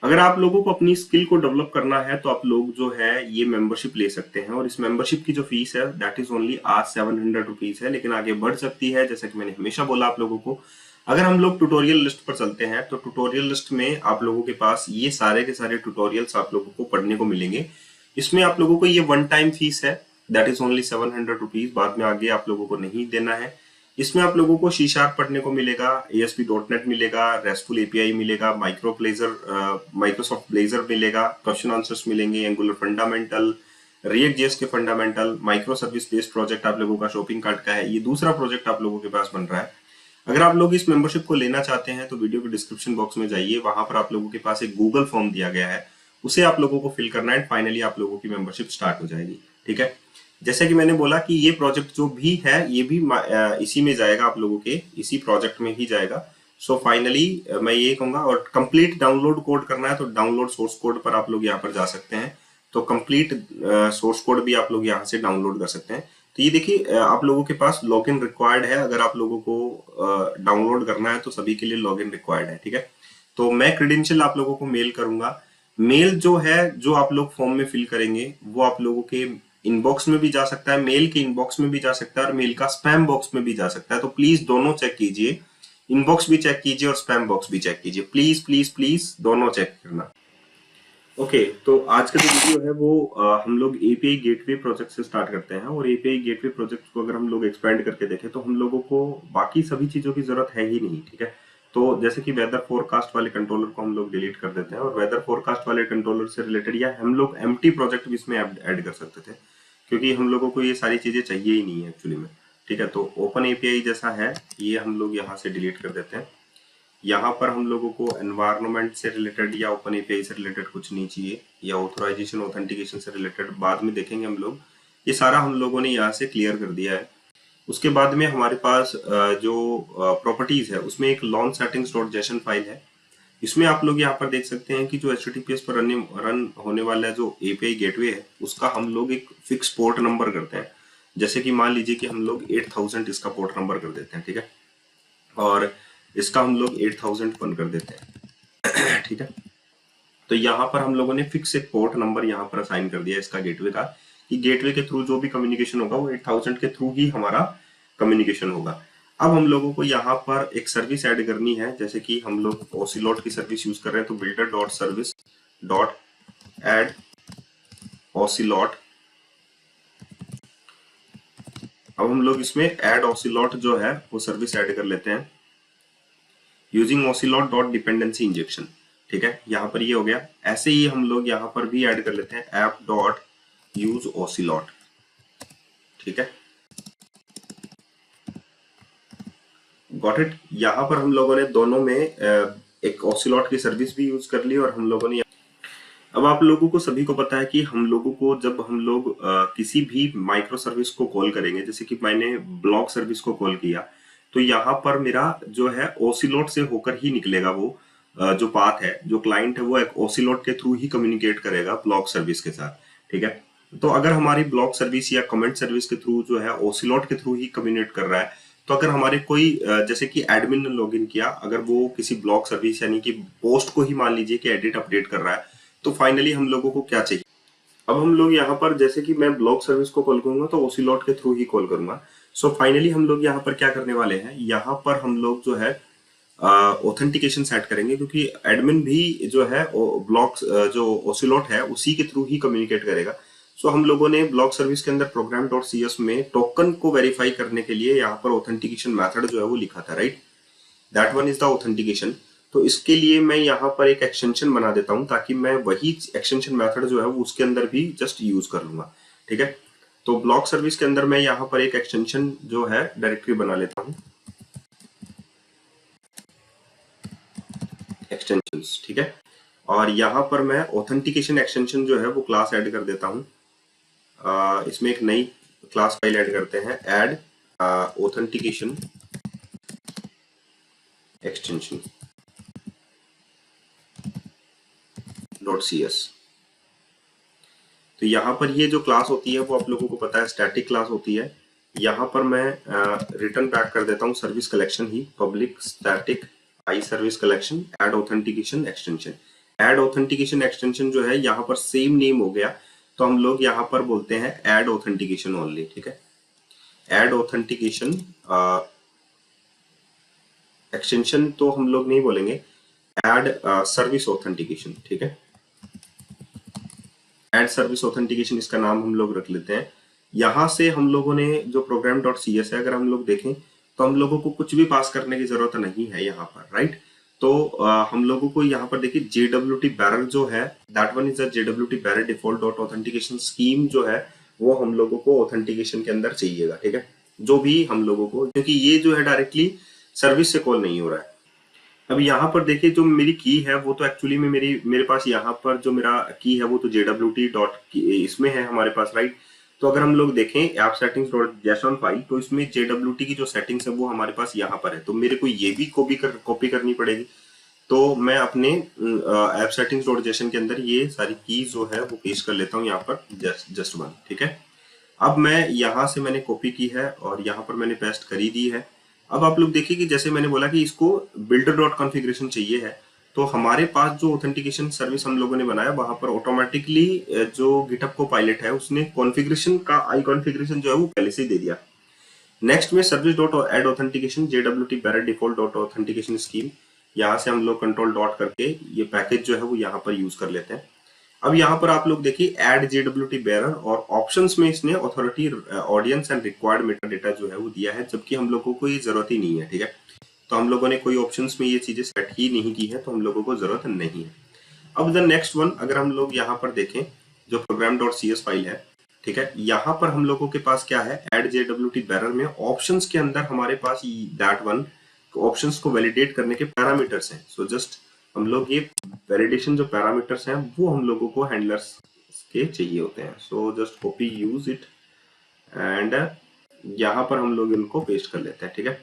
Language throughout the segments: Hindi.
अगर आप लोगों को अपनी स्किल को डेवलप करना है तो आप लोग जो है ये मेंबरशिप ले सकते हैं, और इस मेंबरशिप की जो फीस है दैट इज ओनली आज 700 रुपीज है, लेकिन आगे बढ़ सकती है। जैसा कि मैंने हमेशा बोला आप लोगों को, अगर हम लोग ट्यूटोरियल लिस्ट पर चलते हैं तो ट्यूटोरियल लिस्ट में आप लोगों के पास ये सारे के सारे ट्यूटोरियल्स आप लोगों को पढ़ने को मिलेंगे। इसमें आप लोगों को ये वन टाइम फीस है, दैट इज ओनली 700 रुपीज, बाद में आगे आप लोगों को नहीं देना है। इसमें आप लोगों को सी शार्प पढ़ने को मिलेगा, ASP.NET मिलेगा, रेस्टफुल एपीआई मिलेगा, माइक्रोसॉफ्ट ब्लेजर मिलेगा, क्वेश्चन आंसर्स मिलेंगे, एंगुलर फंडामेंटल, रिएक्ट जेएस के fundamental, micro service based project आप लोगों का शॉपिंग कार्ट का है, ये दूसरा प्रोजेक्ट आप लोगों के पास बन रहा है। अगर आप लोग इस मेंबरशिप को लेना चाहते हैं तो वीडियो के डिस्क्रिप्शन बॉक्स में जाइए, वहां पर आप लोगों के पास एक गूगल फॉर्म दिया गया है, उसे आप लोगों को फिल करना है, फाइनली आप लोगों की मेंबरशिप स्टार्ट हो जाएगी। ठीक है, जैसे कि मैंने बोला कि ये प्रोजेक्ट जो भी है ये भी इसी में जाएगा, आप लोगों के इसी प्रोजेक्ट में ही जाएगा। सो फाइनली मैं ये कहूंगा, और कंप्लीट डाउनलोड कोड करना है तो डाउनलोड सोर्स कोड पर आप लोग यहाँ पर जा सकते हैं, तो कंप्लीट सोर्स कोड भी आप लोग यहाँ से डाउनलोड कर सकते हैं। तो ये देखिए आप लोगों के पास लॉगिन रिक्वायर्ड है, अगर आप लोगों को डाउनलोड करना है तो सभी के लिए लॉगिन रिक्वायर्ड है। ठीक है, तो मैं क्रेडेंशियल आप लोगों को मेल करूंगा। मेल जो है जो आप लोग फॉर्म में फिल करेंगे वो आप लोगों के इनबॉक्स में भी जा सकता है, मेल के इनबॉक्स में भी जा सकता है, और मेल का स्पैम बॉक्स में भी जा सकता है। तो प्लीज दोनों चेक कीजिए, इनबॉक्स भी चेक कीजिए और स्पैम बॉक्स भी चेक कीजिए, प्लीज प्लीज प्लीज दोनों चेक करना। ओके, तो आज का जो वीडियो है वो हम लोग एपीआई गेटवे प्रोजेक्ट से स्टार्ट करते हैं, और एपीआई गेटवे प्रोजेक्ट को अगर हम लोग एक्सपेंड करके देखें तो हम लोगों को बाकी सभी चीजों की जरूरत है ही नहीं। ठीक है, तो जैसे कि वेदर फोरकास्ट वाले कंट्रोलर को हम लोग डिलीट कर देते हैं, और वेदर फोरकास्ट वाले कंट्रोलर से रिलेटेड या हम लोग एम्प्टी प्रोजेक्ट भी इसमें ऐड कर सकते थे, क्योंकि हम लोगों को ये सारी चीजें चाहिए ही नहीं है एक्चुअली में। ठीक है, तो ओपन एपीआई जैसा है ये हम लोग यहाँ से डिलीट कर देते हैं। यहाँ पर हम लोगों को एनवायरनमेंट से रिलेटेड या ओपन एपीआई से रिलेटेड कुछ नहीं चाहिए, या ऑथराइजेशन ऑथेंटिकेशन से रिलेटेड बाद में देखेंगे हम लोग, ये सारा हम लोगों ने यहाँ से क्लियर कर दिया है। उसके बाद में हमारे पास जो प्रॉपर्टीज है उसमें एक lawn settings dot JSON file है। इसमें आप लोग यहाँ पर देख सकते हैं कि जो HTTPS पर रन होने वाला जो एपीआई गेटवे है उसका हम लोग एक फिक्स पोर्ट नंबर करते हैं। जैसे कि मान लीजिए कि हम लोग 8000 इसका पोर्ट नंबर कर देते हैं। ठीक है, और इसका हम लोग 8001 कर देते हैं। ठीक है, तो यहाँ पर हम लोगों ने फिक्स एक पोर्ट नंबर यहाँ पर असाइन कर दिया इसका गेटवे का, कि गेटवे के थ्रू जो भी कम्युनिकेशन होगा वो 8000 के थ्रू ही हमारा कम्युनिकेशन होगा। अब हम लोगों को यहाँ पर एक सर्विस ऐड करनी है, जैसे कि हम लोग ओसिलोट की सर्विस यूज कर रहे हैं, तो builder dot service dot ad ocelot. अब हम लोग इसमें एड ओसिलोट जो है वो सर्विस ऐड कर लेते हैं यूजिंग ओसिलोट डॉट डिपेंडेंसी इंजेक्शन। ठीक है, यहाँ पर ये हो गया। ऐसे ही हम लोग यहाँ पर भी ऐड कर लेते हैं ऐप डॉट यूज ओसिलोट। ठीक है, गॉट इट। यहाँ पर हम लोगों ने दोनों में एक ओसिलोट की सर्विस भी यूज कर ली, और हम लोगों ने अब आप लोगों को सभी को पता है कि हम लोगों को जब हम लोग किसी भी माइक्रो सर्विस को कॉल करेंगे, जैसे कि मैंने ब्लॉक सर्विस को कॉल किया, तो यहाँ पर मेरा जो है ओसिलोट से होकर ही निकलेगा वो जो पाथ है, जो क्लाइंट है वो एक ओसिलोट के थ्रू ही कम्युनिकेट करेगा ब्लॉक सर्विस के साथ। ठीक है, तो अगर हमारी ब्लॉक सर्विस या कमेंट सर्विस के थ्रू जो है ओसिलोट के थ्रू ही कम्युनिकेट कर रहा है, तो अगर हमारे कोई जैसे कि एडमिन ने लॉगिन किया, अगर वो किसी ब्लॉक सर्विस यानी कि पोस्ट को ही मान लीजिए कि एडिट अपडेट कर रहा है, तो फाइनली हम लोगों को क्या चाहिए। अब हम लोग यहाँ पर जैसे कि मैं ब्लॉक सर्विस को कॉल करूंगा तो ओसिलोट के थ्रू ही कॉल करूंगा। सो फाइनली हम लोग यहाँ पर क्या करने वाले हैं, यहाँ पर हम लोग जो है ऑथेंटिकेशन सेट करेंगे, क्योंकि एडमिन भी जो है ब्लॉक जो ओसिलोट है उसी के थ्रू ही कम्युनिकेट करेगा। सो हम लोगों ने ब्लॉक सर्विस के अंदर प्रोग्राम डॉट CS में टोकन को वेरीफाई करने के लिए यहाँ पर ऑथेंटिकेशन मेथड जो है वो लिखा था, right, that one is the authentication. तो इसके लिए मैं यहाँ पर एक एक्सटेंशन बना देता हूँ, ताकि मैं वही एक्सटेंशन मेथड जो है वो उसके अंदर भी जस्ट यूज कर लूंगा। ठीक है, तो ब्लॉक सर्विस के अंदर मैं यहाँ पर एक एक्सटेंशन जो है डायरेक्टरी बना लेता हूँ, एक्सटेंशंस। ठीक है, और यहाँ पर मैं ऑथेंटिकेशन एक्सटेंशन जो है वो क्लास ऐड कर देता हूँ। इसमें एक नई क्लास फाइल ऐड करते हैं, ऐड ऑथेंटिकेशन एक्सटेंशन .cs। तो यहाँ पर ये जो क्लास होती है वो आप लोगों को पता है स्टैटिक क्लास होती है। यहाँ पर मैं रिटर्न बैक कर देता हूँ सर्विस कलेक्शन ही, public static I service collection add authentication extension. Add authentication extension जो है यहाँ पर सेम नेम हो गया, तो हम लोग यहाँ पर बोलते हैं ऐड ऑथेंटिकेशन ओनली। ठीक है, ऐड ऑथेंटिकेशन एक्सटेंशन तो हम लोग नहीं बोलेंगे, ऐड सर्विस ऑथेंटिकेशन। ठीक है, ऐड सर्विस ऑथेंटिकेशन इसका नाम हम लोग रख लेते हैं। यहां से हम लोगों ने जो प्रोग्राम डॉट सी एस है, अगर हम लोग देखें तो हम लोगों को कुछ भी पास करने की जरूरत नहीं है यहाँ पर, राइट। तो हम लोगों को यहाँ पर देखिए JWT बैरर जो है, that one is a JWT bearer default dot authentication scheme जो है, वो हम लोगों को ऑथेंटिकेशन के अंदर चाहिएगा। ठीक है, जो भी हम लोगों को, क्योंकि ये जो है डायरेक्टली सर्विस से कॉल नहीं हो रहा है। अब यहाँ पर देखिए जो मेरी की है वो तो एक्चुअली में मेरे पास यहाँ पर जो मेरा की है वो तो JWT डॉट इसमें है हमारे पास, राइट। तो अगर हम लोग देखें app settings dot JSON file, तो इसमें JWT की जो सेटिंग्स है वो हमारे पास यहाँ पर है, तो मेरे को ये भी कॉपी करनी पड़ेगी। तो मैं अपने ऐप सेटिंग्स डॉट जेसन के अंदर ये सारी की जो है वो पेस्ट कर लेता हूँ यहाँ पर, जस्ट वन। ठीक है, अब मैं यहाँ से मैंने कॉपी की है और यहाँ पर मैंने पेस्ट करी दी है। अब आप लोग देखिए कि जैसे मैंने बोला कि इसको बिल्डर डॉट कॉन्फ़िगरेशन चाहिए है, तो हमारे पास जो ऑथेंटिकेशन सर्विस हम लोगों ने बनाया वहां पर ऑटोमेटिकली जो गिटहब को पायलट है उसने कॉन्फ़िगरेशन का आई कॉन्फ़िगरेशन जो है वो पहले से ही दे दिया। नेक्स्ट में service dot add authentication JWT bearer default dot authentication scheme, यहाँ से हम लोग कंट्रोल डॉट करके ये पैकेज जो है वो यहाँ पर यूज कर लेते हैं। अब यहाँ पर आप लोग देखिए ऐड JWT बैरर, और ऑप्शंस में इसने authority audience and required Meta data जो है वो दिया है, जबकि हम लोगों को ये जरूरत ही नहीं है। ठीक है, तो हम लोगों ने कोई ऑप्शंस में ये चीजें सेट ही नहीं की है, तो हम लोगों को जरूरत नहीं है। अब द नेक्स्ट वन, अगर हम लोग यहाँ पर देखें जो program dot c s file है, ठीक है, यहाँ पर हम लोगों के पास क्या है, ऐड JWT बैरर में ऑप्शंस के अंदर हमारे पास दैट वन ऑप्शंस को वैलिडेट करने के पैरामीटर्स हैं। सो जस्ट हम लोग ये वैलिडेशन जो पैरामीटर्स हैं वो हम लोगों को हैंडलर्स के चाहिए होते हैं। So just copy use it and यहाँ पर हम लोग इनको पेस्ट कर लेते हैं। ठीक है,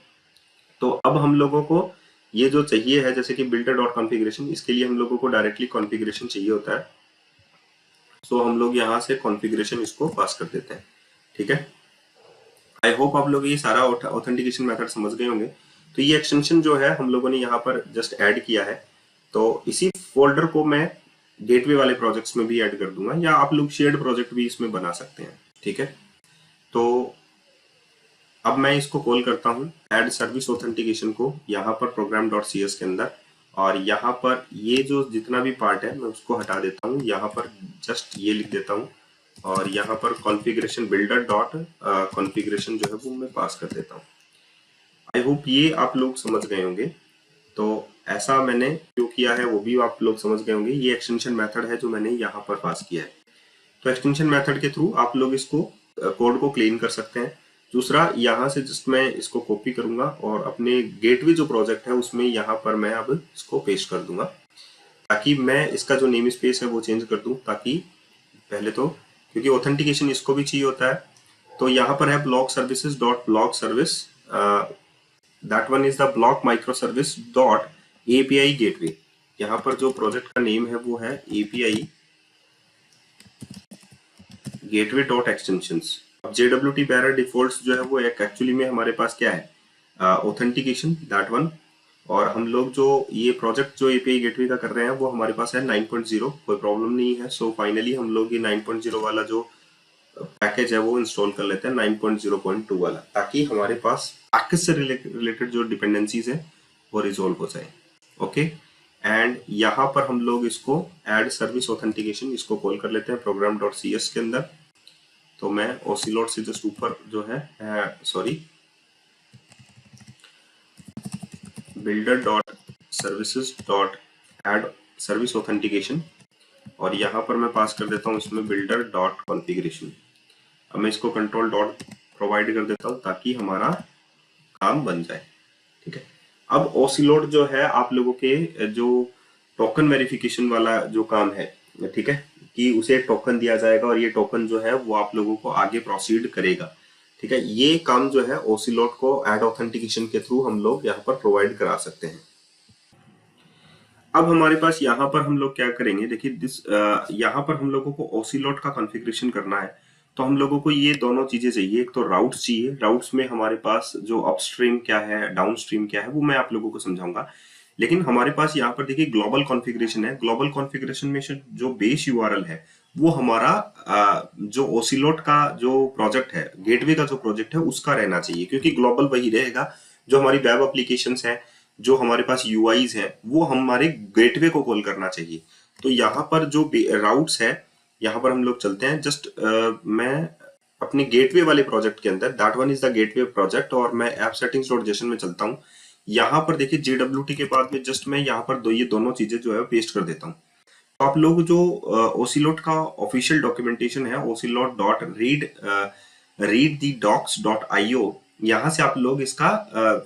तो अब हम लोगों को ये जो चाहिए है, जैसे कि बिल्डर डॉट कॉन्फ़िगरेशन, इसके लिए हम लोगों को डायरेक्टली कॉन्फ़िगरेशन चाहिए होता है। सो हम लोग यहाँ से कॉन्फ़िगरेशन इसको पास कर देते हैं। ठीक है, आई होप आप लोग ये सारा ऑथेंटिकेशन मेथड समझ गए होंगे। तो ये एक्सटेंशन जो है हम लोगों ने यहाँ पर जस्ट ऐड किया है, तो इसी फोल्डर को मैं गेटवे वाले प्रोजेक्ट्स में भी ऐड कर दूंगा, या आप लोग शेयर्ड प्रोजेक्ट भी इसमें बना सकते हैं। ठीक है, तो अब मैं इसको कॉल करता हूँ ऐड सर्विस ऑथेंटिकेशन को यहाँ पर प्रोग्राम डॉट सी एस के अंदर, और यहाँ पर ये जो जितना भी पार्ट है मैं उसको हटा देता हूँ, यहाँ पर जस्ट ये लिख देता हूँ, और यहाँ पर कॉन्फ़िगरेशन बिल्डर डॉट कॉन्फ़िगरेशन जो है वो मैं पास कर देता हूँ। आई होप ये आप लोग समझ गए होंगे। तो ऐसा मैंने जो किया है वो भी आप लोग समझ गए होंगे। ये एक्सटेंशन मेथड है जो मैंने यहाँ पर पास किया है। तो एक्सटेंशन मेथड के थ्रू आप लोग इसको कोड को क्लीन कर सकते हैं। दूसरा, यहाँ से जस्ट मैं इसको कॉपी करूंगा और अपने गेटवे जो प्रोजेक्ट है उसमें यहाँ पर मैं अब इसको पेस्ट कर दूंगा, ताकि मैं इसका जो नेम स्पेस है वो चेंज कर दूं, ताकि पहले तो, क्योंकि ऑथेंटिकेशन इसको भी चाहिए होता है। तो यहाँ पर है block services dot block service, that one is the block micro service dot API gateway. यहाँ पर जो प्रोजेक्ट का नेम है वो है API गेटवे डॉट एक्सटेंशंस। अब JWT बैरर डिफॉल्ट्स जो है वो एक एक्चुअली में हमारे पास क्या है, ऑथेंटिकेशन दैट वन, और हम लोग जो ये प्रोजेक्ट जो API गेटवे का कर रहे हैं वो हमारे पास है 9.0, कोई प्रॉब्लम नहीं है। सो फाइनली हम लोग ये 9.0 वाला जो पैकेज है वो इंस्टॉल कर लेते हैं, 9.0.2 वाला, ताकि हमारे पास पैकेज से रिलेटेड जो डिपेंडेंसीज है वो रिजोल्व हो जाए। ओके, एंड यहाँ पर हम लोग इसको ऐड सर्विस ऑथेंटिकेशन इसको कॉल कर लेते हैं प्रोग्राम डॉट सी एस के अंदर। तो मैं ओसिलोट से जस्ट ऊपर जो है sorry builder dot services dot add service authentication, और यहाँ पर मैं पास कर देता हूँ इसमें बिल्डर डॉट कॉन्फ़िगरेशन। अब मैं इसको कंट्रोल डॉट प्रोवाइड कर देता हूँ ताकि हमारा काम बन जाए। ठीक है, अब ओसिलोट जो है आप लोगों के जो टोकन वेरिफिकेशन वाला जो काम है, ठीक है, कि उसे टोकन दिया जाएगा और ये टोकन जो है वो आप लोगों को आगे प्रोसीड करेगा। ठीक है, ये काम जो है ओसिलोट को ऐड ऑथेंटिकेशन के थ्रू हम लोग यहाँ पर प्रोवाइड करा सकते हैं। अब हमारे पास यहाँ पर हम लोग क्या करेंगे, देखिए यहाँ पर हम लोगों को ओसिलोट का कॉन्फ़िगरेशन करना है, तो हम लोगों को ये दोनों चीजें चाहिए। एक तो राउट्स चाहिए, राउट्स में हमारे पास जो अपस्ट्रीम क्या है डाउनस्ट्रीम क्या है वो मैं आप लोगों को समझाऊंगा। लेकिन हमारे पास यहाँ पर देखिए ग्लोबल कॉन्फ़िगरेशन है। ग्लोबल कॉन्फ़िगरेशन में जो बेस यूआरएल है वो हमारा जो ओसिलोट का जो प्रोजेक्ट है, गेटवे का जो प्रोजेक्ट है उसका रहना चाहिए, क्योंकि ग्लोबल वही रहेगा। जो हमारी वेब एप्लीकेशंस हैं, जो हमारे पास यूआईज हैं, वो हमारे गेटवे को कॉल करना चाहिए। तो यहाँ पर जो राउट्स है, यहाँ पर हम लोग चलते हैं। जस्ट मैं अपने गेटवे वाले प्रोजेक्ट के अंदर, that one is the gateway project, और मैं ऐप सेटिंग्स डॉट जेसन में चलता हूँ। यहाँ पर देखिए JWT के बाद में जस्ट मैं यहाँ पर ये दोनों चीजें जो है पेस्ट कर देता हूँ। तो आप लोग जो ओसिलोट का ऑफिशियल डॉक्यूमेंटेशन है, ocelot.read_the-docs.io, यहाँ से आप लोग इसका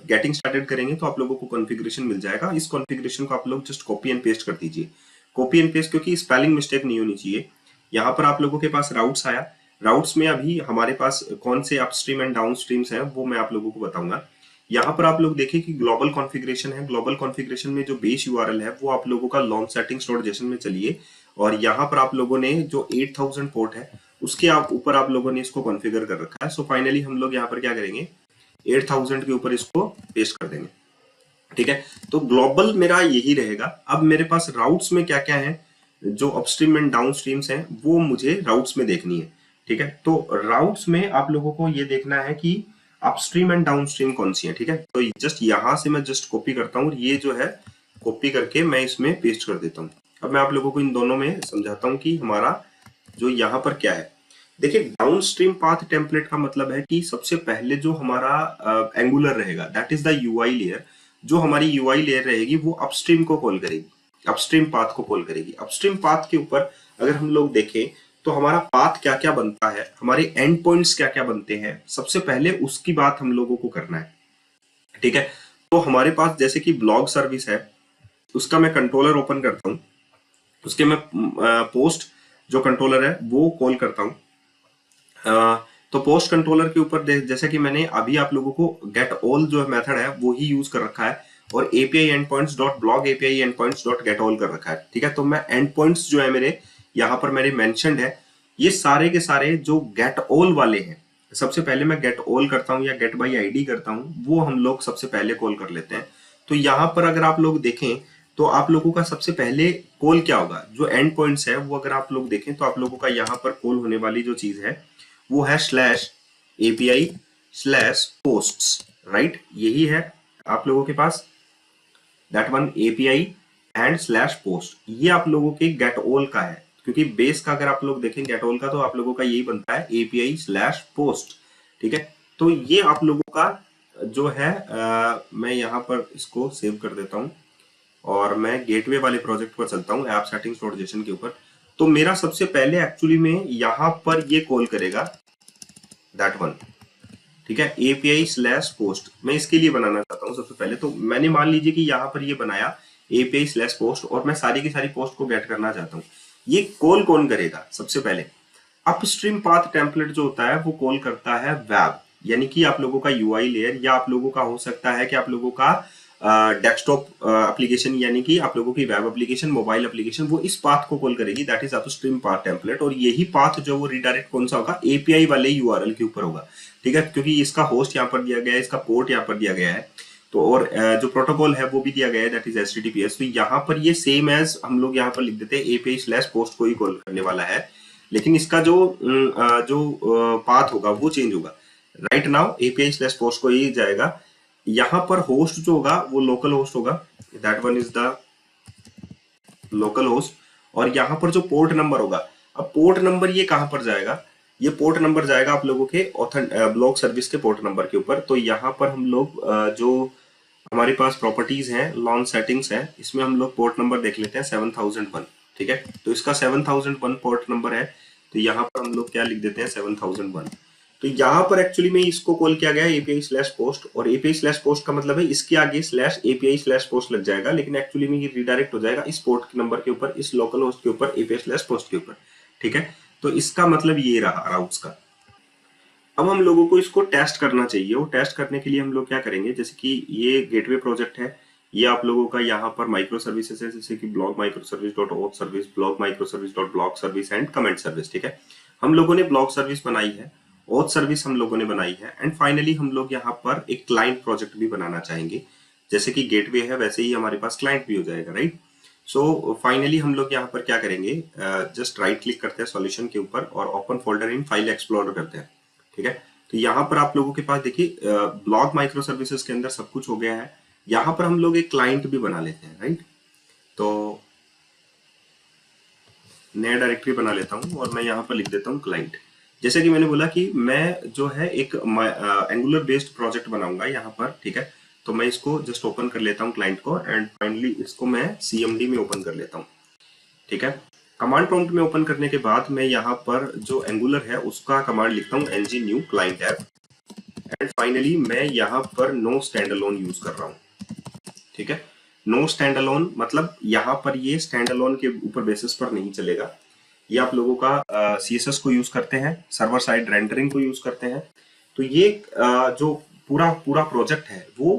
गेटिंग स्टार्टेड करेंगे तो आप लोगों को कॉन्फ़िगरेशन मिल जाएगा। इस कॉन्फ़िगरेशन को आप लोग जस्ट कॉपी एंड पेस्ट कर दीजिए। कॉपी एंड पेस्ट, क्योंकि स्पेलिंग मिस्टेक नहीं होनी चाहिए। यहाँ पर आप लोगों के पास राउट्स आया। राउट्स में अभी हमारे पास कौन से अपस्ट्रीम एंड डाउन स्ट्रीम्स हैं वो मैं आप लोगों को बताऊंगा। यहाँ पर आप लोग देखिए कि ग्लोबल कॉन्फ़िगरेशन है। ग्लोबल कॉन्फ़िगरेशन में जो बेस यूआरएल है वो आप लोगों का लॉन्च सेटिंग्स डॉट जेसन में चलिए, और यहाँ पर आप लोगों ने जो 8000 पोर्ट है उसके ऊपर आप लोगों ने इसको कॉन्फ़िगर कर रखा है। सो फाइनली हम लोग यहाँ पर क्या करेंगे, 8000 के ऊपर इसको पेस्ट कर देंगे। ठीक है, तो ग्लोबल मेरा यही रहेगा। अब मेरे पास राउट्स में क्या क्या है, जो अपस्ट्रीम एंड डाउन स्ट्रीम्स हैं वो मुझे राउट्स में देखनी है। ठीक है, तो राउट्स में आप लोगों को ये देखना है कि अपस्ट्रीम एंड डाउन स्ट्रीम कौन सी है। ठीक है, तो जस्ट यहां से मैं जस्ट कॉपी करता हूँ, ये जो है कॉपी करके मैं इसमें पेस्ट कर देता हूँ। अब मैं आप लोगों को इन दोनों में समझाता हूँ कि हमारा जो यहाँ पर क्या है। देखिए, डाउन स्ट्रीम पाथ टेम्पलेट का मतलब है कि सबसे पहले जो हमारा एंगुलर रहेगा, that is the UI layer. जो हमारी यूआई लेयर रहेगी वो अपस्ट्रीम को कॉल करेगी, अपस्ट्रीम पाथ को कॉल करेगी। अपस्ट्रीम पाथ के ऊपर अगर हम लोग देखें तो हमारा पाथ क्या क्या बनता है, हमारे एंड पॉइंट्स क्या क्या बनते हैं, सबसे पहले उसकी बात हम लोगों को करना है। ठीक है, तो हमारे पास जैसे कि ब्लॉग सर्विस है, उसका मैं कंट्रोलर ओपन करता हूँ, उसके मैं पोस्ट जो कंट्रोलर है वो कॉल करता हूँ। तो पोस्ट कंट्रोलर के ऊपर जैसे कि मैंने अभी आप लोगों को गेट ऑल जो मेथड है वो ही यूज कर रखा है, और API endpoints dot blog API endpoints dot get all कर रखा है। ठीक है, तो मैं एंडपॉइंट्स जो है मेरे यहाँ पर मेरे मेंशन्ड है, ये सारे के सारे जो गेट ऑल वाले हैं, सबसे पहले मैं गेट ऑल करता हूँ या गेट बाई आईडी करता हूँ, वो हम लोग सबसे पहले कॉल कर लेते हैं। तो यहाँ पर अगर आप लोग देखें तो आप लोगों का सबसे पहले कॉल क्या होगा, जो एंड पॉइंट्स है वो अगर आप लोग देखें तो आप लोगों का यहाँ पर कॉल होने वाली जो चीज है वो है /API/posts, राइट, यही है आप लोगों के पास, that one API and /post। ये आप लोगों के गेट ऑल का है, क्योंकि बेस का अगर आप लोग देखें गेट ऑल का तो आप लोगों का यही बनता है API/post। ठीक है, तो ये आप लोगों का जो है मैं यहाँ पर इसको सेव कर देता हूँ और मैं गेटवे वाले प्रोजेक्ट पर चलता हूँ, ऐप सेटिंग्स डॉट जेसन के ऊपर। तो मेरा सबसे पहले एक्चुअली में यहाँ पर ये कॉल करेगा दैट वन। ठीक है, API/post मैं इसके लिए बनाना चाहता हूँ सबसे पहले। तो मैंने मान लीजिए कि यहाँ पर ये बनाया API/post, और मैं सारी की सारी पोस्ट को गेट करना चाहता हूँ। ये कॉल कौन करेगा, सबसे पहले अपस्ट्रीम पाथ टेम्पलेट जो होता है वो कॉल करता है वेब, यानी कि आप लोगों का यूआई लेयर, या आप लोगों का हो सकता है कि आप लोगों का डेस्कटॉप एप्लीकेशन, यानी कि आप लोगों की वेब एप्लीकेशन, मोबाइल एप्लीकेशन, वो इस पाथ को कॉल करेगी, that is upstream path template. और यही पाथ जो वो रिडायरेक्ट कौन सा होगा, एपीआई वाले यूआरएल के ऊपर होगा। ठीक है, क्योंकि इसका होस्ट यहाँ पर दिया गया है, इसका पोर्ट यहाँ पर दिया गया है, तो और जो प्रोटोकॉल है वो भी दिया गया है, दैट इज HTTPS। तो यहाँ पर ये सेम एज हम लोग यहाँ पर लिख देते हैं API/post को ही कॉल करने वाला है, लेकिन इसका जो पाथ होगा वो चेंज होगा। राइट नाउ API/post को ही जाएगा। यहाँ पर होस्ट जो होगा वो लोकल होस्ट होगा, that one is the local host. और यहाँ पर जो पोर्ट नंबर होगा, अब पोर्ट नंबर ये कहाँ पर जाएगा, ये पोर्ट नंबर जाएगा आप लोगों के ब्लॉग सर्विस के पोर्ट नंबर के ऊपर। तो यहाँ पर हम लोग जो हमारे पास प्रॉपर्टीज हैं, लॉन्च सेटिंग्स हैं, इसमें हम लोग पोर्ट नंबर देख लेते हैं 7001। ठीक है, तो इसका 7001 पोर्ट नंबर है, तो यहाँ पर हम लोग क्या लिख देते हैं 7001। तो यहाँ पर एक्चुअली में इसको कॉल किया गया है API/post, और API/post का मतलब है इसके आगे /API/post लग जाएगा, लेकिन एक्चुअली में ये रिडायरेक्ट हो जाएगा इस पोर्ट नंबर के ऊपर, इस लोकल होस्ट के ऊपर, API/post के ऊपर। ठीक है, तो इसका मतलब ये रहा राउट्स का। अब हम लोगों को इसको टेस्ट करना चाहिए, वो टेस्ट करने के लिए हम लोग क्या करेंगे, जैसे कि ये गेटवे प्रोजेक्ट है, ये आप लोगों का यहाँ पर माइक्रो सर्विसेज है, जैसे कि blog micro service dot auth service, blog micro service dot blog service and comment service. ठीक है, हम लोगों ने ब्लॉग सर्विस बनाई है, ऑथ सर्विस हम लोगों ने बनाई है, एंड फाइनली हम लोग यहाँ पर एक क्लाइंट प्रोजेक्ट भी बनाना चाहेंगे, जैसे कि गेटवे है वैसे ही हमारे पास क्लाइंट भी हो जाएगा, राइट। सो फाइनली हम लोग यहाँ पर क्या करेंगे, जस्ट राइट क्लिक करते हैं सॉल्यूशन के ऊपर और open folder in file explorer करते हैं, ठीक है। तो यहाँ पर आप लोगों के पास देखिए ब्लॉग माइक्रो सर्विसेज के अंदर सब कुछ हो गया है। यहाँ पर हम लोग एक क्लाइंट भी बना लेते हैं, राइट। तो नया डायरेक्टरी बना लेता हूँ और मैं यहाँ पर लिख देता हूँ क्लाइंट। जैसे कि मैंने बोला कि मैं जो है एक एंगुलर बेस्ड प्रोजेक्ट बनाऊंगा यहाँ पर, ठीक है। तो मैं इसको जस्ट ओपन कर लेता हूँ क्लाइंट को एंड फाइनली इसको मैं CMD में ओपन कर लेता हूँ, ठीक है। कमांड प्रॉम्प्ट में ओपन करने के बाद मैं यहाँ पर जो एंगुलर है उसका कमांड लिखता हूँ ng new client app and finally मैं यहाँ पर नो स्टैंड अलोन यूज कर रहा हूँ, ठीक है। नो स्टैंड अलोन मतलब यहाँ पर ये स्टैंड अलोन के ऊपर बेसिस पर नहीं चलेगा। ये आप लोगों का CSS को यूज करते हैं, सर्वर साइड रेंडरिंग को यूज करते हैं। तो ये जो पूरा पूरा प्रोजेक्ट है वो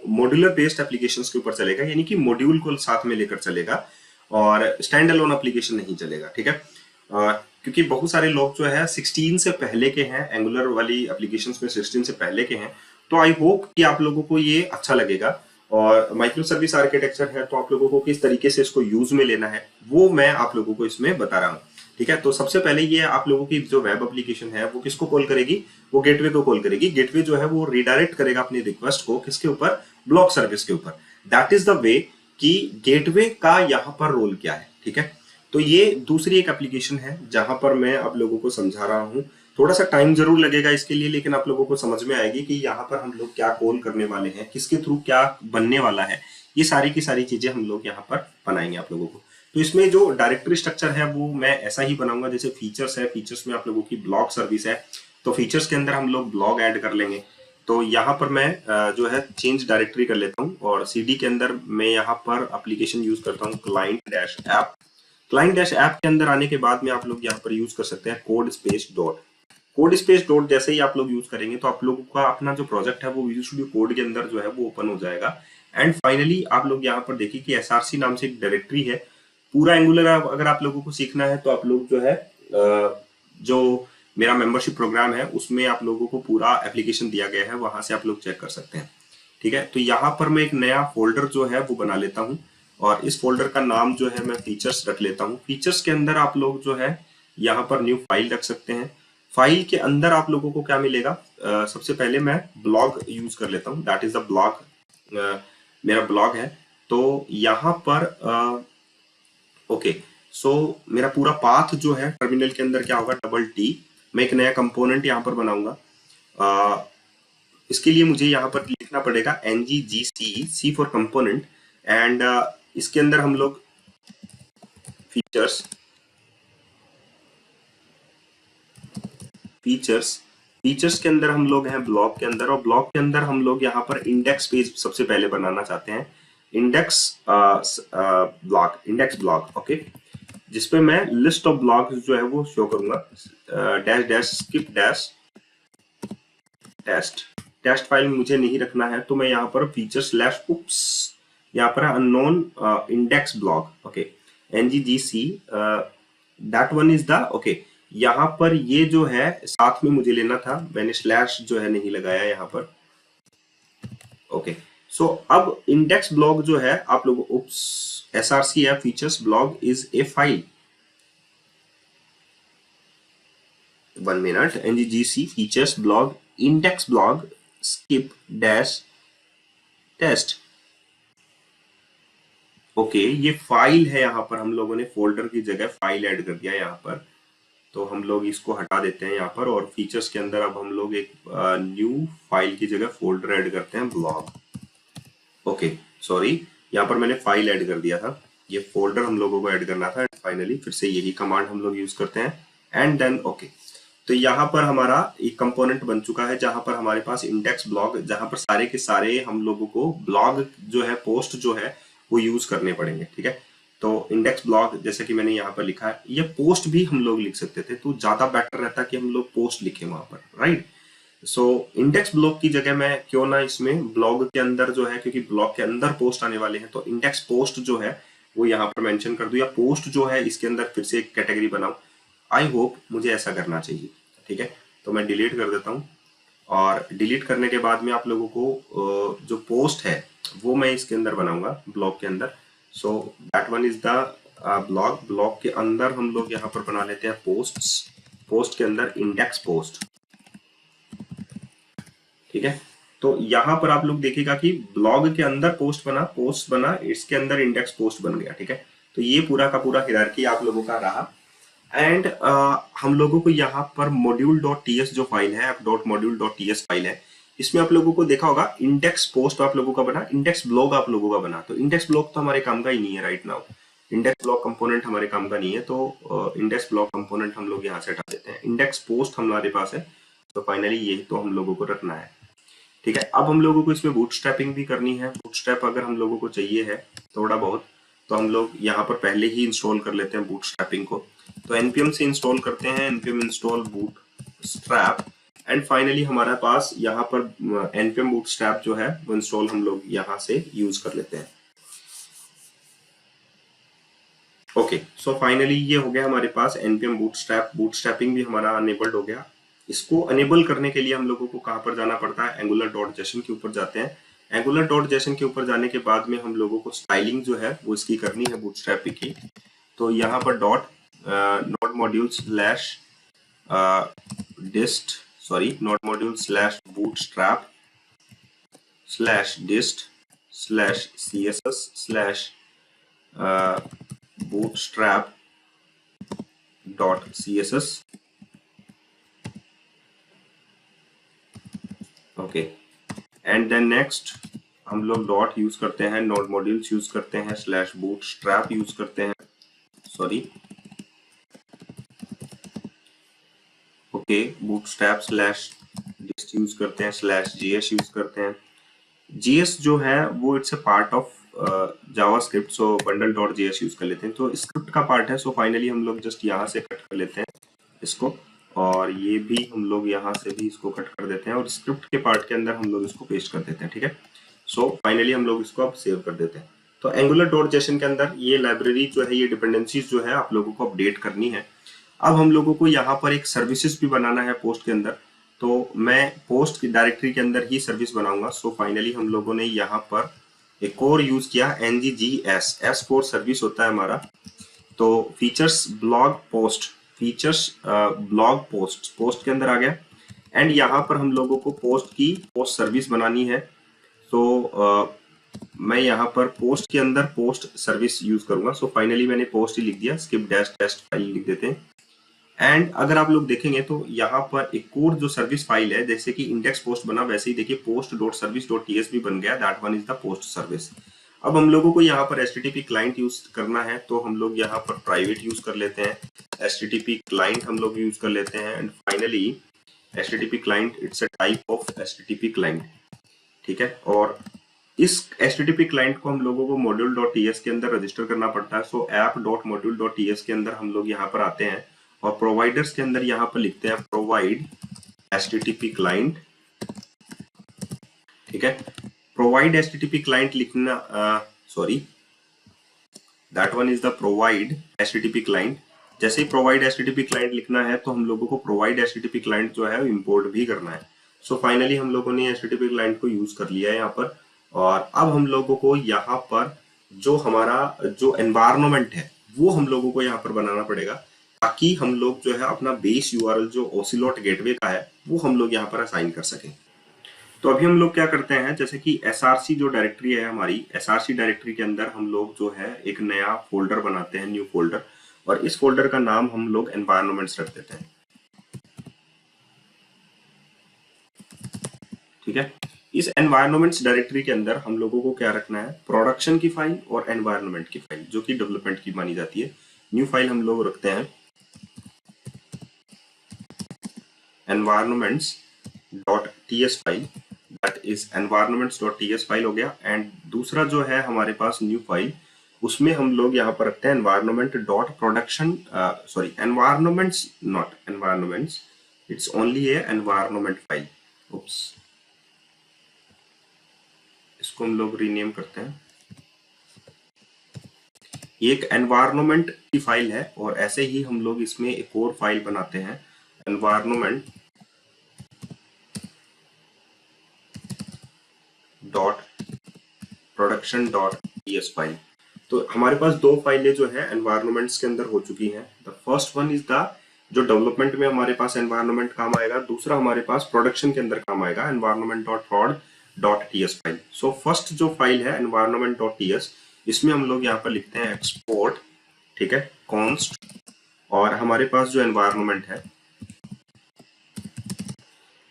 मॉड्यूलर बेस्ड एप्लीकेशंस के ऊपर चलेगा, यानी कि मॉड्यूल को साथ में लेकर चलेगा और स्टैंड अलोन एप्लीकेशन नहीं चलेगा, ठीक है। क्योंकि बहुत सारे लोग जो है 16 से पहले के हैं, एंगुलर वाली एप्लीकेशंस में 16 से पहले के हैं। तो आई होप कि आप लोगों को ये अच्छा लगेगा। और माइक्रो सर्विस आर्किटेक्चर है तो आप लोगों को किस तरीके से इसको यूज में लेना है वो मैं आप लोगों को इसमें बता रहा हूँ, ठीक है। तो सबसे पहले ये आप लोगों की जो वेब एप्लीकेशन है वो किसको कॉल करेगी, वो गेटवे को कॉल करेगी। गेटवे जो है वो रिडायरेक्ट करेगा अपनी रिक्वेस्ट को किसके ऊपर, ब्लॉक सर्विस के ऊपर। दैट इज द वे कि गेटवे का यहाँ पर रोल क्या है, ठीक है। तो ये दूसरी एक एप्लीकेशन है जहां पर मैं आप लोगों को समझा रहा हूँ। थोड़ा सा टाइम जरूर लगेगा इसके लिए, लेकिन आप लोगों को समझ में आएगी कि यहाँ पर हम लोग क्या कॉल करने वाले हैं, किसके थ्रू क्या बनने वाला है। ये सारी की सारी चीजें हम लोग यहाँ पर बनाएंगे आप लोगों को। तो इसमें जो डायरेक्टरी स्ट्रक्चर है वो मैं ऐसा ही बनाऊंगा जैसे फीचर्स है, फीचर्स में आप लोगों की ब्लॉग सर्विस है, तो फीचर्स के अंदर हम लोग ब्लॉग ऐड कर लेंगे। तो यहाँ पर मैं जो है चेंज डायरेक्टरी कर लेता हूँ और CD के अंदर मैं यहाँ पर एप्लीकेशन यूज करता हूँ client dash app. Client dash app के अंदर आने के बाद में आप लोग यहाँ पर यूज कर सकते हैं code space dot. Code space dot जैसे ही आप लोग यूज करेंगे तो आप लोगों का अपना जो प्रोजेक्ट है वो विजुअल स्टूडियो कोड के अंदर जो है वो ओपन हो जाएगा। एंड फाइनली आप लोग यहाँ पर देखिए कि SRC नाम से एक डायरेक्टरी है। पूरा एंगुलर अगर आप लोगों को सीखना है तो आप लोग जो है जो मेरा मेंबरशिप प्रोग्राम है उसमें आप लोगों को पूरा एप्लीकेशन दिया गया है, वहां से आप लोग चेक कर सकते हैं, ठीक है। तो यहाँ पर मैं एक नया फोल्डर जो है वो बना लेता हूँ और इस फोल्डर का नाम जो है मैं फीचर्स रख लेता हूँ। फीचर्स के अंदर आप लोग जो है यहाँ पर न्यू फाइल रख सकते हैं। फाइल के अंदर आप लोगों को क्या मिलेगा, सबसे पहले मैं ब्लॉग यूज कर लेता हूँ, दैट इज द ब्लॉग, मेरा ब्लॉग है। तो यहाँ पर ओके, सो मेरा पूरा पाथ जो है टर्मिनल के अंदर क्या होगा, T। मैं एक नया कंपोनेंट यहाँ पर बनाऊंगा। इसके लिए मुझे यहाँ पर लिखना पड़ेगा NGGC, C for component. And इसके अंदर हम लोग फीचर्स फीचर्स के अंदर हम लोग हैं ब्लॉक के अंदर, और ब्लॉक के अंदर हम लोग यहाँ पर इंडेक्स पेज सबसे पहले बनाना चाहते हैं। इंडेक्स ब्लॉक ओके, जिसपे मैं लिस्ट ऑफ ब्लॉक्स जो है वो शो करूंगा। Dash dash skip dash test file मुझे नहीं रखना है, तो मैं यहाँ पर फीचर स्लैश उप्स यहाँ पर unknown index block okay NGGC that one is the okay. यहाँ पर ये जो है साथ में मुझे लेना था, मैंने स्लैश जो है नहीं लगाया यहाँ पर ओके। सो अब इंडेक्स ब्लॉक जो है आप लोग उप्स SRC है features block is a file. 1 minute NGGC features blog index blog skip dash test okay. ये फाइल है, यहाँ पर हम लोगों ने फोल्डर की जगह फाइल ऐड कर दिया यहाँ पर, तो हम लोग इसको हटा देते हैं यहाँ पर। और फीचर्स के अंदर अब हम लोग एक न्यू फाइल की जगह फोल्डर ऐड करते हैं ब्लॉग ओके। सॉरी, यहाँ पर मैंने फाइल ऐड कर दिया था, ये फोल्डर हम लोगों को ऐड करना था। फाइनली फिर से यही कमांड हम लोग यूज करते हैं एंड देन ओके। तो यहाँ पर हमारा एक कंपोनेंट बन चुका है जहां पर हमारे पास इंडेक्स ब्लॉग, जहां पर सारे के सारे हम लोगों को ब्लॉग जो है पोस्ट जो है वो यूज करने पड़ेंगे, ठीक है। तो इंडेक्स ब्लॉग जैसे कि मैंने यहाँ पर लिखा है, ये पोस्ट भी हम लोग लिख सकते थे, तो ज्यादा बेटर रहता कि हम लोग पोस्ट लिखें वहां पर, राइट। सो इंडेक्स ब्लॉग की जगह मैं क्यों ना इसमें ब्लॉग के अंदर जो है, क्योंकि ब्लॉग के अंदर पोस्ट आने वाले हैं, तो इंडेक्स पोस्ट जो है वो यहाँ पर मेंशन कर दूं, या पोस्ट जो है इसके अंदर फिर से एक कैटेगरी बनाऊं। आई होप मुझे ऐसा करना चाहिए, ठीक है। तो मैं डिलीट कर देता हूँ और डिलीट करने के बाद में आप लोगों को जो पोस्ट है वो मैं इसके अंदर बनाऊंगा ब्लॉक के अंदर। So that one is the block. Block के अंदर हम लोग यहाँ पर बना लेते हैं पोस्ट्स। पोस्ट के अंदर इंडेक्स पोस्ट, ठीक है। तो यहाँ पर आप लोग देखिएगा कि ब्लॉग के अंदर पोस्ट बना, इसके अंदर इंडेक्स पोस्ट बन गया, ठीक है। तो ये पूरा का पूरा हिरार्की आप लोगों का रहा। एंड हम लोगों को यहाँ पर मॉड्यूल डॉट टी एस जो फाइल है, dot module dot T S file है, इसमें आप लोगों को देखा होगा इंडेक्स पोस्ट आप लोगों का बना, इंडेक्स ब्लॉग आप लोगों का बना। तो इंडेक्स ब्लॉग तो हमारे काम का ही नहीं है right now, index blog component हमारे काम का नहीं है। तो इंडेक्स ब्लॉग कंपोनेंट हम लोग यहाँ से हटा देते हैं, इंडेक्स पोस्ट हमारे पास है। तो फाइनली यही तो हम लोगों को रखना है, ठीक है। अब हम लोगों को इसमें बूटस्ट्रैपिंग भी करनी है। बूटस्ट्रैप अगर हम लोगों को चाहिए है थोड़ा बहुत, तो हम लोग यहाँ पर पहले ही इंस्टॉल कर लेते हैं बूटस्ट्रैपिंग को। तो npm से इंस्टॉल करते हैं, npm install bootstrap, and finally हमारे पास यहाँ पर npm बूटस्ट्रैप जो है वो इंस्टॉल हम लोग यहाँ से यूज कर लेते हैं। ओके, सो फाइनली ये हो गया हमारे पास npm बूटस्ट्रैप। बूटस्ट्रैपिंग भी हमारा अनेबल्ड हो गया। इसको अनेबल करने के लिए हम लोगों को कहाँ पर जाना पड़ता है, angular.json के ऊपर जाते हैं। angular.json के ऊपर जाने के बाद में हम लोगों को स्टाइलिंग जो है वो इसकी करनी है बूटस्ट्रैप की। तो यहाँ पर node module slash dist, sorry node module slash bootstrap slash dist slash css slash bootstrap dot css। Okay, and then next हम लोग डॉट यूज करते हैं, नोड मॉड्यूल्स यूज करते हैं, स्लैश बूटस्ट्रैप यूज करते हैं, sorry okay, bootstrap slash dist use करते हैं, स्लैश js यूज करते हैं। js जो है वो it's a part of JavaScript, so bundle dot js use कर लेते हैं। तो स्क्रिप्ट का पार्ट है। सो फाइनली हम लोग जस्ट यहाँ से कट कर लेते हैं इसको, और ये भी हम लोग यहाँ से भी इसको कट कर देते हैं, और स्क्रिप्ट के पार्ट के अंदर हम लोग इसको पेस्ट कर देते हैं, ठीक है। सो फाइनली हम लोग इसको अब सेव कर देते हैं। तो angular.json के अंदर ये लाइब्रेरी जो है, ये डिपेंडेंसीज जो है आप लोगों को अपडेट करनी है। अब हम लोगों को यहाँ पर एक सर्विसेज भी बनाना है पोस्ट के अंदर। तो मैं पोस्ट की डायरेक्टरी के अंदर ही सर्विस बनाऊंगा। सो फाइनली हम लोगों ने यहाँ पर एक और यूज किया nggs, S फॉर सर्विस होता है हमारा। तो features blog post, features blog post, post के अंदर आ गया। एंड यहाँ पर हम लोगों को पोस्ट की पोस्ट सर्विस बनानी है। तो मैं यहाँ पर पोस्ट के अंदर पोस्ट सर्विस यूज करूंगा। सो फाइनली मैंने पोस्ट ही लिख दिया, स्किप डैश टेस्ट फाइल लिख देते हैं। एंड अगर आप लोग देखेंगे तो यहाँ पर एक और जो सर्विस फाइल है, जैसे कि इंडेक्स पोस्ट बना वैसे ही देखिए post dot service dot TS भी बन गया, that one is the post service. अब हम लोगों को यहाँ पर HTTP क्लाइंट यूज करना है, तो हम लोग यहाँ पर प्राइवेट यूज कर लेते हैं, HTTP क्लाइंट हम लोग यूज कर लेते हैं। And finally HTTP client it's a type of HTTP client, ठीक है। और इस HTTP क्लाइंट को हम लोगों को module.ts के अंदर रजिस्टर करना पड़ता है। सो app.module.ts के अंदर हम लोग यहाँ पर आते हैं, और प्रोवाइडर्स के अंदर यहाँ पर लिखते हैं प्रोवाइड HTTP क्लाइंट, ठीक है। प्रोवाइड HTTP क्लाइंट लिखना, sorry that one is the provide HTTP client. जैसे ही प्रोवाइड HTTP क्लाइंट लिखना है तो हम लोगों को प्रोवाइड HTTP क्लाइंट जो है इंपोर्ट भी करना है। सो फाइनली हम लोगों ने HTTP क्लाइंट को यूज कर लिया है यहाँ पर। और अब हम लोगों को यहाँ पर जो हमारा जो एनवायरनमेंट है वो हम लोगों को यहाँ पर बनाना पड़ेगा, ताकि हम लोग जो है अपना बेस यूआरएल जो ओसिलोट गेटवे का है वो हम लोग यहाँ पर असाइन कर सकें। तो अभी हम लोग क्या करते हैं, जैसे कि src जो डायरेक्टरी है हमारी, src डायरेक्टरी के अंदर हम लोग जो है एक नया फोल्डर बनाते हैं, न्यू फोल्डर, और इस फोल्डर का नाम हम लोग एनवायरनमेंट्स रख देते हैं, ठीक है। इस एनवायरनमेंट्स डायरेक्टरी के अंदर हम लोगों को क्या रखना है, प्रोडक्शन की फाइल और एनवायरनमेंट की फाइल जो कि डेवलपमेंट की मानी जाती है। न्यू फाइल हम लोग रखते हैं environments.ts file, that is environments.ts file हो गया। एंड दूसरा जो है हमारे पास न्यू फाइल, उसमें हम लोग यहाँ पर रखते हैं environment.production, sorry environments not environments, it's only a environment file. Oops, इसको हम लोग रीनेम करते हैं। ये एक एनवायरनमेंट की फाइल है, और ऐसे ही हम लोग इसमें एक और फाइल बनाते हैं environment dot production dot TS file. तो हमारे पास दो फाइलें जो है एनवायरमेंट्स के अंदर हो चुकी हैं। The first one is the जो डेवलपमेंट में हमारे पास एनवायरमेंट काम आएगा, दूसरा हमारे पास प्रोडक्शन के अंदर काम आएगा environment dot prod dot TS file. So first जो फाइल है एनवायरमेंट डॉट टीएस, इसमें हम लोग यहाँ पर लिखते हैं एक्सपोर्ट, ठीक है, कॉन्स्ट, और हमारे पास जो एनवायरमेंट है,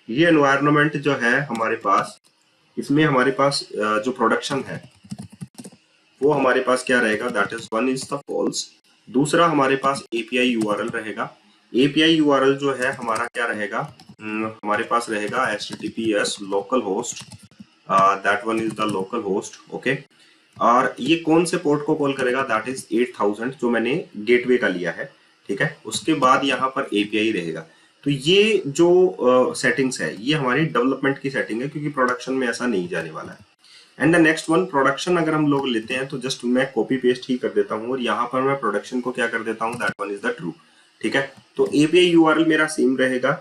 ये एनवायरमेंट जो है हमारे पास, इसमें हमारे पास जो प्रोडक्शन है वो हमारे पास क्या रहेगा, that is one is the false. दूसरा हमारे पास एपीआई यूआरएल रहेगा। एपीआई यूआरएल जो है हमारा क्या रहेगा, हमारे पास रहेगा https localhost, that one is the localhost, okay. और ये कौन से पोर्ट को कॉल करेगा, दैट इज 8000 जो मैंने गेटवे का लिया है, ठीक है। उसके बाद यहाँ पर एपीआई रहेगा। तो ये जो सेटिंग्स है ये हमारी डेवलपमेंट की सेटिंग है, क्योंकि प्रोडक्शन में ऐसा नहीं जाने वाला है। And the next one production अगर हम लोग लेते हैं तो जस्ट मैं कॉपी पेस्ट ही कर देता हूँ और यहाँ पर मैं प्रोडक्शन को क्या कर देता हूँ, that one is the true, ठीक है। तो एपीआई यूआरएल मेरा सेम रहेगा,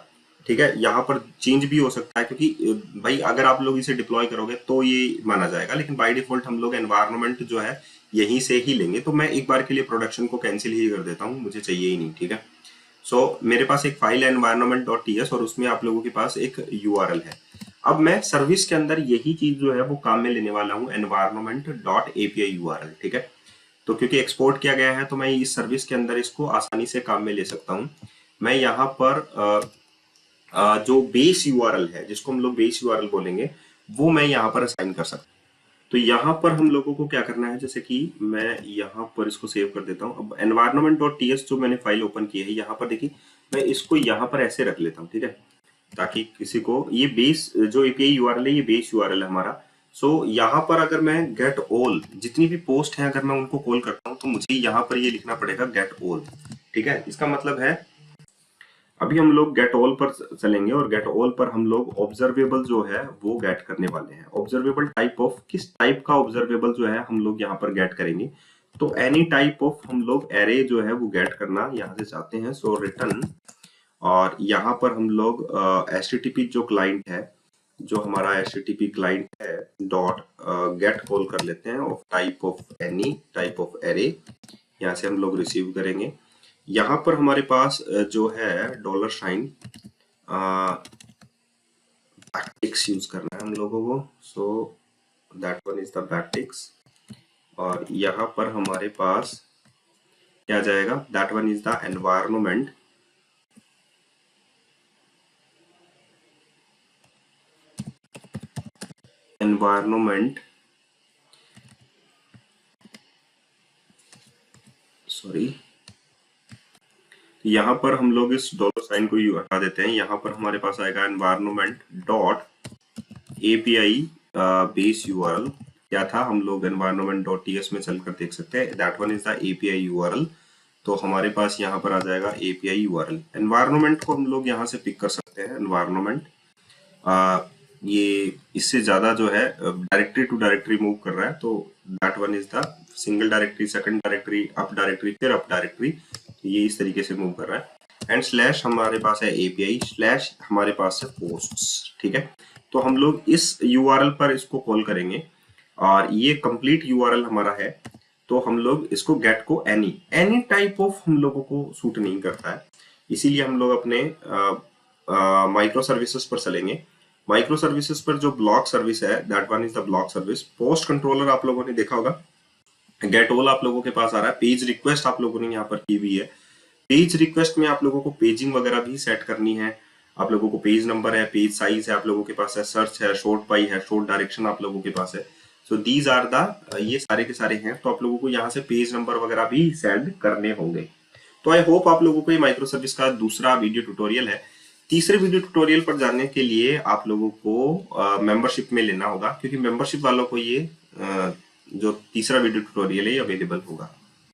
ठीक है। यहाँ पर चेंज भी हो सकता है, क्योंकि भाई अगर आप लोग इसे डिप्लॉय करोगे तो ये माना जाएगा, लेकिन बाय डिफॉल्ट हम लोग एनवायरनमेंट जो है यहीं से ही लेंगे। तो मैं एक बार के लिए प्रोडक्शन को कैंसिल ही कर देता हूँ, मुझे चाहिए ही नहीं, ठीक है। सो मेरे पास एक फाइल है एनवायरनमेंट डॉट टीएस और उसमें आप लोगों के पास एक यूआरएल है। अब मैं सर्विस के अंदर यही चीज जो है वो काम में लेने वाला हूँ, एनवायरनमेंट डॉट एपीआई यूआरएल, ठीक है। तो क्योंकि एक्सपोर्ट किया गया है तो मैं इस सर्विस के अंदर इसको आसानी से काम में ले सकता हूँ। मैं यहाँ पर जो बेस यूआरएल है, जिसको हम लोग बेस यूआरएल बोलेंगे, वो मैं यहाँ पर असाइन कर सकता हूँ। तो यहाँ पर हम लोगों को क्या करना है, जैसे कि मैं यहाँ पर इसको सेव कर देता हूँ। अब environment.ts जो मैंने फाइल ओपन की है, यहाँ पर देखिए मैं इसको यहाँ पर ऐसे रख लेता हूँ, ठीक है, ताकि किसी को ये बेस जो एपीआई यूआरएल है, ये बेस यूआरएल है हमारा। सो यहाँ पर अगर मैं गेट ऑल जितनी भी पोस्ट हैं अगर मैं उनको कॉल करता हूँ तो मुझे यहाँ पर ये लिखना पड़ेगा गेट ऑल, ठीक है। इसका मतलब है अभी हम लोग गेट ऑल पर चलेंगे और गेट ऑल पर हम लोग ऑब्जर्वेबल जो है वो गेट करने वाले हैं। ऑब्जर्वेबल टाइप ऑफ, किस टाइप का ऑब्जर्वेबल जो है हम लोग यहाँ पर गेट करेंगे, तो एनी टाइप ऑफ हम लोग एरे जो है वो गेट करना यहाँ से चाहते हैं। सो रिटर्न, और यहाँ पर हम लोग HTTP जो क्लाइंट है, जो हमारा HTTP क्लाइंट है, डॉट गेट कॉल कर लेते हैं of type of any type of array, यहाँ से हम लोग रिसीव करेंगे। यहाँ पर हमारे पास जो है $, बैकटिक्स यूज करना है हम लोगों को। So that one is the backticks, और यहाँ पर हमारे पास क्या जाएगा, that one is the environment sorry, यहाँ पर हम लोग इस $साइन को हटा देते हैं। यहाँ पर हमारे पास आएगा environment dot API base URL. क्या था, हम लोग एनवायरनमेंट डॉट टीएस में चलकर देख सकते हैं, that one is the API URL. तो हमारे पास यहाँ पर आ जाएगा एपीआई यूआरएल। एनवायरनमेंट को हम लोग यहाँ से पिक कर सकते हैं, एनवायरनमेंट ये इससे ज्यादा जो है डायरेक्टरी टू डायरेक्टरी मूव कर रहा है, तो that one is the single directory, second directory, up directory, फिर अप डायरेक्टरी, ये इस तरीके से मूव कर रहा है। एंड स्लैश हमारे पास है एपीआई, स्लैश हमारे पास है पोस्ट्स, ठीक है। तो हम लोग इस यूआरएल पर इसको कॉल करेंगे और ये कंप्लीट यूआरएल हमारा है। तो हम लोग इसको गेट को एनी टाइप ऑफ हम लोगों को सूट नहीं करता है, इसीलिए हम लोग अपने माइक्रो सर्विसेज पर चलेंगे। माइक्रो सर्विसेज पर जो ब्लॉक सर्विस है, that one is the block service. Post controller आप लोगों ने देखा होगा, गेट ऑल आप लोगों के पास आ रहा है। पेज रिक्वेस्ट आप लोगों ने यहाँ पर की हुई है। पेज रिक्वेस्ट में आप लोगों को पेजिंग वगैरह भी सेट करनी है। आप लोगों को पेज नंबर है, पेज साइज है, आप लोगों के पास है, सर्च है, शॉर्ट पाई है, शॉर्ट डायरेक्शन आप लोगों के पास है। सो दीज आर द, ये सारे के सारे हैं। तो आप लोगों को यहाँ से पेज नंबर वगैरह भी सेट करने होंगे। तो आई होप आप लोगों को ये माइक्रो सर्विस का दूसरा वीडियो ट्यूटोरियल है। तीसरे वीडियो ट्यूटोरियल पर जाने के लिए आप लोगों को मेंबरशिप में लेना होगा, क्योंकि मेंबरशिप वालों को ये जो तीसरा वीडियो ट्यूटोरियल है ये अवेलेबल होगा।